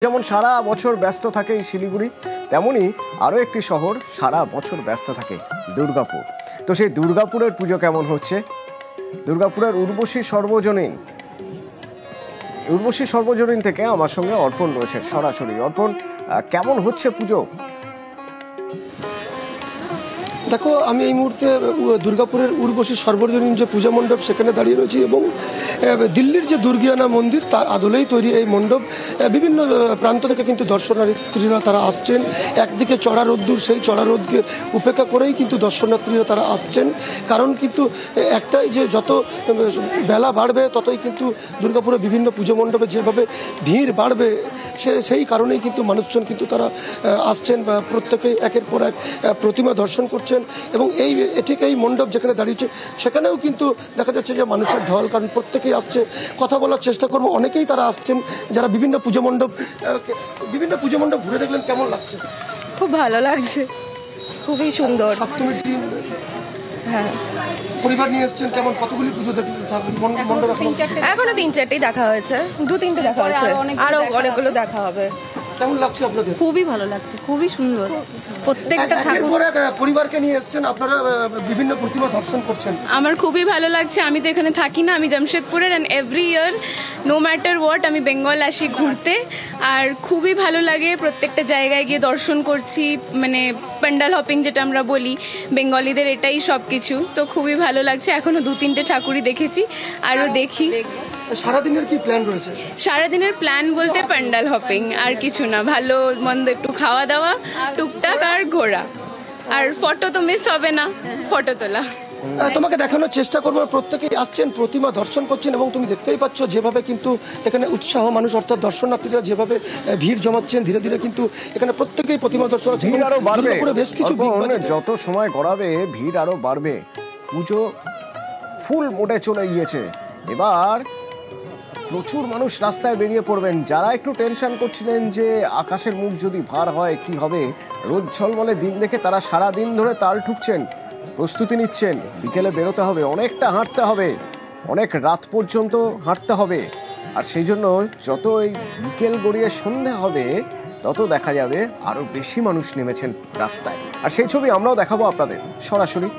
যেমন সারা বছর ব্যস্ত থাকে এই শিলিগুড়ি, তেমনি আরও একটি শহর সারা বছর ব্যস্ত থাকে, দুর্গাপুর। তো সেই দুর্গাপুরের পুজো কেমন হচ্ছে? দুর্গাপুরের উর্বশী সর্বজনীন থেকে আমার সঙ্গে অর্পণ রয়েছে সরাসরি। অর্পণ, কেমন হচ্ছে পুজো? দেখো, আমি এই মুহূর্তে দুর্গাপুরের উর্বশী সর্বজনীন যে পূজা মণ্ডপ সেখানে দাঁড়িয়ে রয়েছি এবং দিল্লির যে দুর্গিয়ানা মন্দির তার আদলেই তৈরি এই মণ্ডপ। বিভিন্ন প্রান্ত থেকে কিন্তু দর্শনার্থীরা তারা আসছেন। একদিকে চড়া রোদ্দুর, সেই চড়া রোদকে উপেক্ষা করেই কিন্তু দর্শনার্থীরা তারা আসছেন। কারণ কিন্তু একটাই যে যত বেলা বাড়বে ততই কিন্তু দুর্গাপুরে বিভিন্ন পুজো মণ্ডপে যেভাবে ভিড় বাড়বে সেই কারণেই কিন্তু মানুষজন কিন্তু তারা আসছেন বা প্রত্যেকেই একের পর এক প্রতিমা দর্শন করছেন। এবং ঠিক এই মণ্ডপ যেখানে দাঁড়িয়েছে সেখানেও কিন্তু দেখা যাচ্ছে যে মানুষের ঢল, কারণ প্রত্যেকেই আসছে। কথা বলার চেষ্টা করবো, অনেকেই তারা আসছেন যারা বিভিন্ন পুজো মণ্ডপ ঘুরে দেখলেন। কেমন লাগছে? খুব ভালো লাগছে, খুবই সুন্দর। সপ্তমীর দিন হ্যাঁ, পরিবার নিয়ে এসছেন। কেমন কতগুলি পুজো মণ্ডপ? এখনো 3-4টেই দেখা হয়েছে, 2-3টে দেখা হয়েছে, আরো অনেকগুলো দেখা হবে। কেমন লাগছে আপনাদের? খুবই ভালো লাগছে, খুবই সুন্দর। প্রত্যেকটা ঠাকুর পরিবারকে নিয়ে এসছেন, আপনারা বিভিন্ন প্রতিমা দর্শন করছেন। আমার খুবই ভালো লাগছে। আমি তো এখানে থাকি না, আমি জামশেদপুরের, and every year no matter what আমি বেঙ্গল আসি ঘুরতে। আর খুবই ভালো লাগে, প্রত্যেকটা জায়গায় গিয়ে দর্শন করছি, মানে প্যান্ডাল হপিং যেটা আমরা বলি বেঙ্গলিদের, এটাই সব কিছু। তো খুবই ভালো লাগছে। এখনো 2-3টে ঠাকুরই দেখেছি, আরও দেখি। সারাদিনের কি প্ল্যান রয়েছে? সারাদিনের প্ল্যান বলতে প্যান্ডাল হপিং, আর কিছু না। ভালো মন্দ একটু খাওয়া দাওয়া, টুকটাক, আর ঘোরা, আর ফটো তো মিস হবে না, ফটো তোলা। তোমাকে দেখানোর চেষ্টা করবো, প্রত্যেকেই আসছেন, প্রতিমা দর্শন করছেন এবং তুমি দেখতেই পাচ্ছ যেভাবে কিন্তু এখানে উৎসাহ মানুষ, অর্থাৎ দর্শনার্থীরা যেভাবে ভিড় জমাচ্ছেন। ধীরে ধীরে কিন্তু এখানে প্রত্যেকেই প্রতিমা দর্শন করছেন। ভিড় আরো বাড়বে, বেশ কিছু যত সময় গড়াবে ভিড় আরো বাড়বে। পুজো ফুল মোডে চলে গিয়েছে। এবার প্রচুর মানুষ রাস্তায় বেরিয়ে পড়বেন। যারা একটু টেনশন করছিলেন যে আকাশের মুখ যদি ভার হয় কি হবে, রোদ ঝলমলে দিন দেখে তারা সারা দিন ধরে তাল ঠুকছেন, প্রস্তুতি নিচ্ছেন। বিকেলে বেরোতে হবে, অনেকটা হাঁটতে হবে, অনেক রাত পর্যন্ত হাঁটতে হবে। আর সেই জন্য যত এই বিকেল গড়িয়ে সন্ধে হবে তত দেখা যাবে আরো বেশি মানুষ নেমেছেন রাস্তায়। আর সেই ছবি আমরাও দেখাবো আপনাদের সরাসরি।